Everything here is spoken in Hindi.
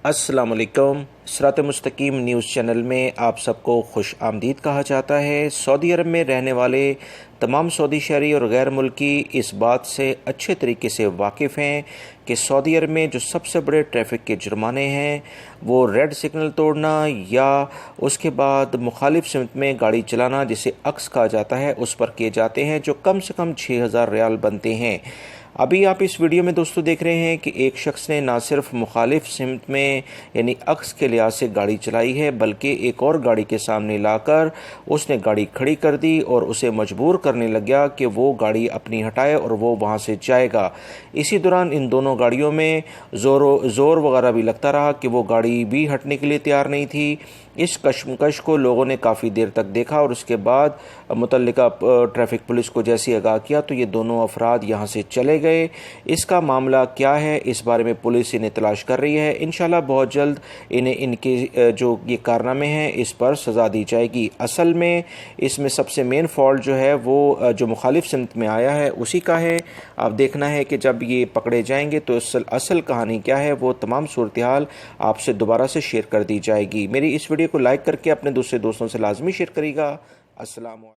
अस्सलाम वालेकुम। सिरात मुस्तकीम न्यूज़ चैनल में आप सबको खुश आमदीद कहा जाता है। सऊदी अरब में रहने वाले तमाम सऊदी शहरी और गैर मुल्की इस बात से अच्छे तरीके से वाकिफ़ हैं कि सऊदी अरब में जो सबसे बड़े ट्रैफिक के जुर्माने हैं वो रेड सिग्नल तोड़ना या उसके बाद मुखालिफ सिमत में गाड़ी चलाना, जिसे अक्स कहा जाता है, उस पर किए जाते हैं, जो कम से कम 6000 रियाल बनते हैं। अभी आप इस वीडियो में दोस्तों देख रहे हैं कि एक शख्स ने ना सिर्फ मुखालिफ सिमत में यानी अक्स के लिहाज से गाड़ी चलाई है, बल्कि एक और गाड़ी के सामने लाकर उसने गाड़ी खड़ी कर दी और उसे मजबूर करने लग गया कि वो गाड़ी अपनी हटाए और वो वहाँ से जाएगा। इसी दौरान इन दोनों गाड़ियों में ज़ोर वगैरह भी लगता रहा कि वो गाड़ी भी हटने के लिए तैयार नहीं थी। इस कशमकश को लोगों ने काफ़ी देर तक देखा और उसके बाद मुतल्लिका ट्रैफिक पुलिस को जैसे आगाह किया तो ये दोनों अफराद यहाँ से चले गए। इसका मामला क्या है, इस बारे में पुलिस इन्हें तलाश कर रही है। इंशाल्लाह बहुत जल्द इन्हें इनके जो ये कारनामे हैं इस पर सज़ा दी जाएगी। असल में इसमें सबसे मेन फॉल्ट जो है वो जो मुखालिफ सिमत में आया है उसी का है। अब देखना है कि जब ये पकड़े जाएंगे तो असल कहानी क्या है, वो तमाम सूरत हाल आपसे दोबारा से शेयर कर दी जाएगी। मेरी इस वीडियो को लाइक करके अपने दूसरे दोस्तों से लाजमी शेयर करिएगा। अस्सलाम।